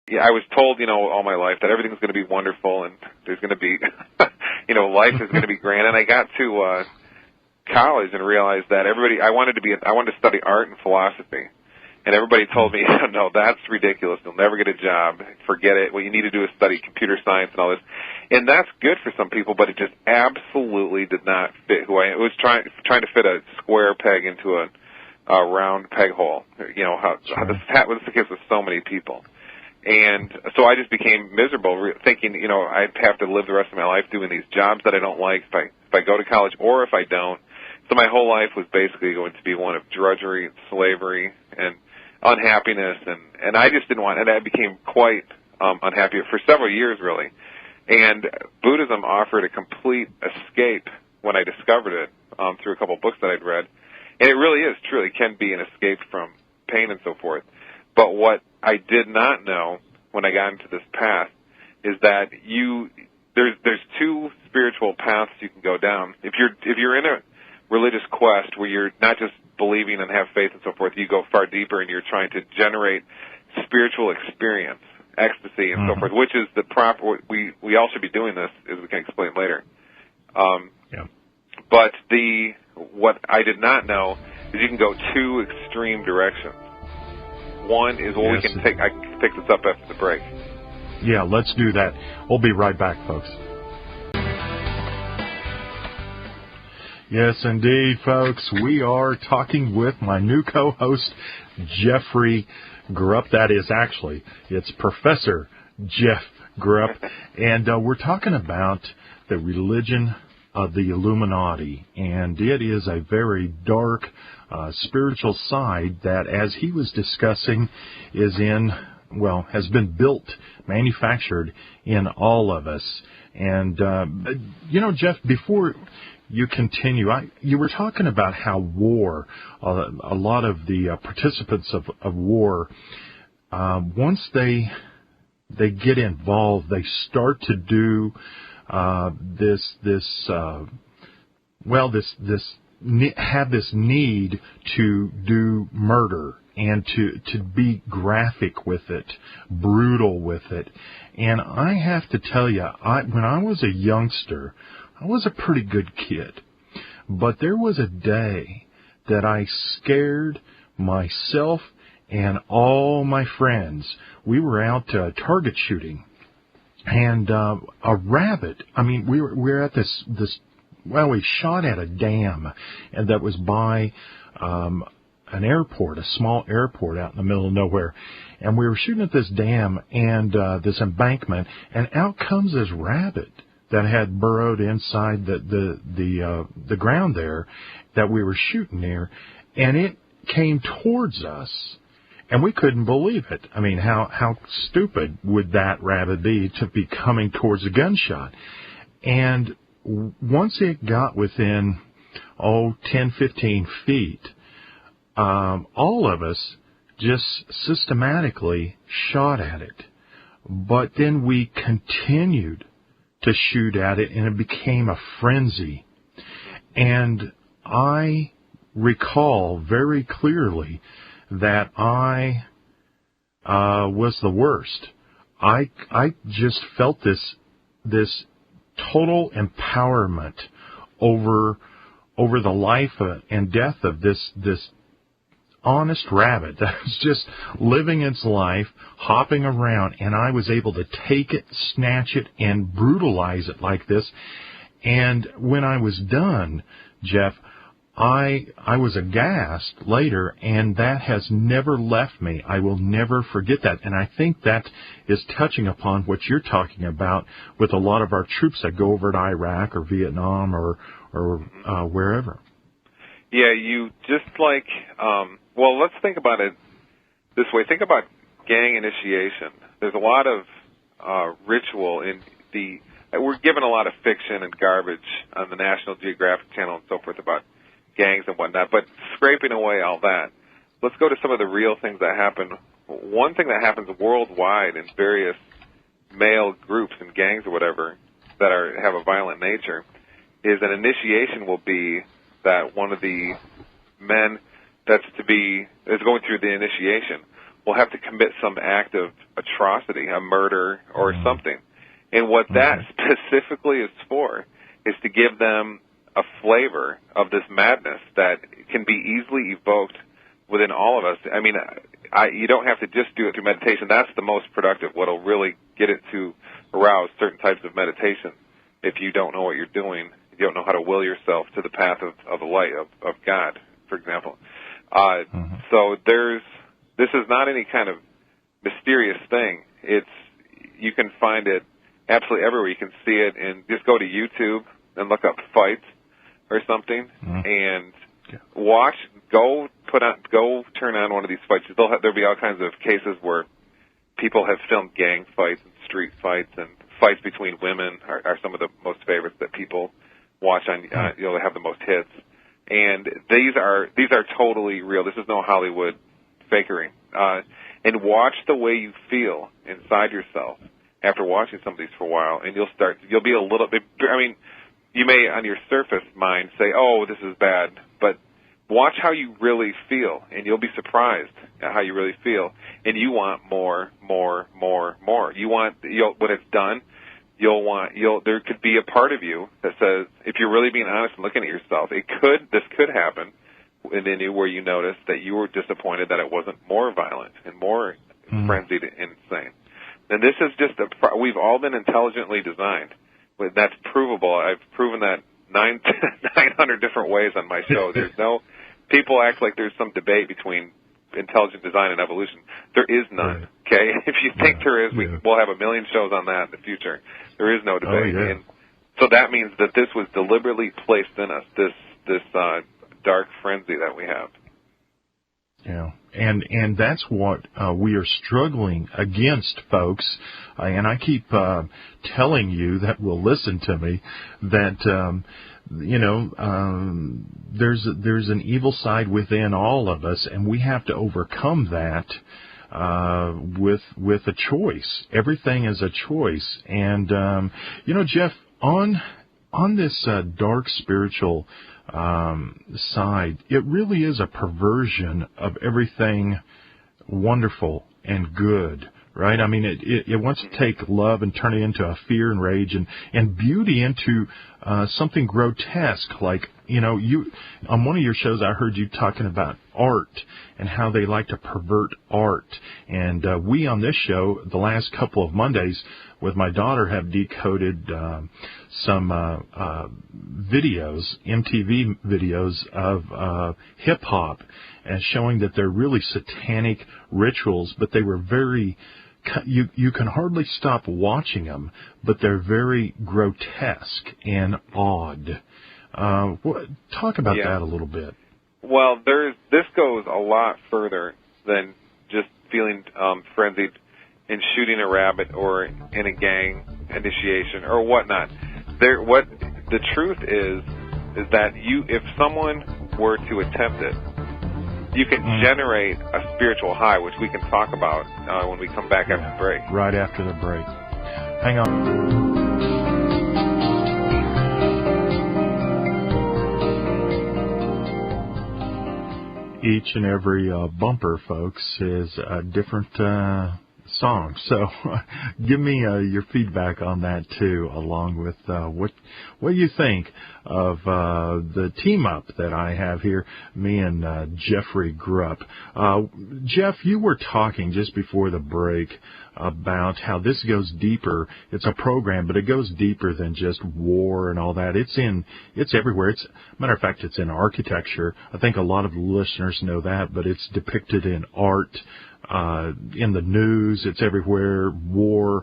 yeah, I was told, all my life that everything's going to be wonderful and there's going to be, life is going to be grand. And I got to college and realized that I wanted to study art and philosophy. And everybody told me, no, that's ridiculous. You'll never get a job. Forget it. What you need to do is study computer science and all this. And that's good for some people, but it just absolutely did not fit who I am. It was trying to fit a square peg into a round peg hole. How this is the case with so many people. And so I just became miserable, thinking, I'd have to live the rest of my life doing these jobs that I don't like if I go to college or if I don't. So my whole life was basically going to be one of drudgery and slavery and unhappiness, and I just didn't want, and I became quite unhappy for several years, really. And Buddhism offered a complete escape when I discovered it through a couple of books that I'd read. And it really truly can be an escape from pain and so forth. But what I did not know when I got into this path is that there's two spiritual paths you can go down. If you're in a religious quest where you're not just believing and have faith and so forth, you go far deeper and you're trying to generate spiritual experience, ecstasy and so forth, which is the proper, we all should be doing this, as we can explain later. But what I did not know is you can go two extreme directions. One is, I can pick this up after the break. Yeah, let's do that. We'll be right back, folks. Yes, indeed, folks. We are talking with my new co-host, Jeffrey Grupp. That is it's Professor Jeff Grupp. And we're talking about the religion of the Illuminati. And it is a very dark spiritual side that, as he was discussing, has been built, manufactured in all of us. And, Jeff, before you continue, you were talking about how war, a lot of the participants of war, once they get involved, they start to do have this need to do murder and to be graphic with it, brutal with it. And I have to tell you, when I was a youngster, I was a pretty good kid. But there was a day that I scared myself and all my friends. We were out target shooting. And a rabbit, we were at this we shot at a dam and that was by an airport, a small airport out in the middle of nowhere. And we were shooting at this dam and this embankment, and out comes this rabbit that had burrowed inside the ground there that we were shooting near, and it came towards us. And we couldn't believe it. How stupid would that rabbit be to be coming towards a gunshot? And once it got within, 10, 15 feet, all of us just systematically shot at it. But then we continued to shoot at it, and it became a frenzy. And I recall very clearly that I was the worst. I just felt this total empowerment over the life and death of this honest rabbit that was just living its life, hopping around, and I was able to take it, snatch it, and brutalize it like this. And when I was done, Jeff, I was aghast later, and that has never left me. I will never forget that. And I think that is touching upon what you're talking about with a lot of our troops that go over to Iraq or Vietnam or wherever. Yeah, you just let's think about it this way. Think about gang initiation. There's a lot of ritual in we're given a lot of fiction and garbage on the National Geographic Channel and so forth about gangs and whatnot, but scraping away all that, let's go to some of the real things that happen. One thing that happens worldwide in various male groups and gangs or whatever that have a violent nature is an initiation will be that one of the men is going through the initiation will have to commit some act of atrocity, a murder or something. And what that specifically is for is to give them a flavor of this madness that can be easily evoked within all of us. I mean, you don't have to just do it through meditation. That's the most productive. What'll really get it to arouse certain types of meditation. If you don't know what you're doing, you don't know how to will yourself to the path of the light of God, for example. So this is not any kind of mysterious thing. You can find it absolutely everywhere. You can see it, and just go to YouTube and look up fights or something, and watch. Go turn on one of these fights. There'll be all kinds of cases where people have filmed gang fights and street fights, and fights between women are some of the most favorites that people watch on. They have the most hits, and these are totally real. This is no Hollywood fakery. And watch the way you feel inside yourself after watching some of these for a while, and you'll be a little bit. I mean, you may on your surface mind say, "Oh, this is bad," but watch how you really feel, and you'll be surprised at how you really feel. And you want more. When it's done, there could be a part of you that says, if you're really being honest and looking at yourself, this could happen within you where you notice that you were disappointed that it wasn't more violent and more frenzied and insane. And this is just we've all been intelligently designed. That's provable. I've proven that 900 different ways on my show. People act like there's some debate between intelligent design and evolution. There is none, okay? If you think there is, we'll have a million shows on that in the future. There is no debate. And so that means that this was deliberately placed in us, this dark frenzy that we have. Yeah, and that's what we are struggling against, folks. And I keep telling you that will listen to me that there's an evil side within all of us, and we have to overcome that with a choice. Everything is a choice, and Jeff, on this dark spiritual side, it really is a perversion of everything wonderful and good, right? I mean, it wants to take love and turn it into a fear and rage and beauty into something grotesque. Like, on one of your shows, I heard you talking about art and how they like to pervert art. And we on this show, the last couple of Mondays, with my daughter, have decoded some videos, MTV videos of hip-hop, and showing that they're really satanic rituals, but they were very... You can hardly stop watching them, but they're very grotesque and odd. Talk about that a little bit. Well, this goes a lot further than just feeling frenzied and shooting a rabbit or in a gang initiation or whatnot. What the truth is that if someone were to attempt it, you can generate a spiritual high, which we can talk about when we come back after the break. Right after the break. Hang on. Each and every bumper, folks, is a different song. So give me your feedback on that, too, along with what you think of the team-up that I have here, me and Jeffrey Grupp. Jeff, you were talking just before the break about how this goes deeper. It's a program, but it goes deeper than just war and all that. It's everywhere. Matter of fact, it's in architecture. I think a lot of listeners know that, but it's depicted in art, in the news. It's everywhere. War,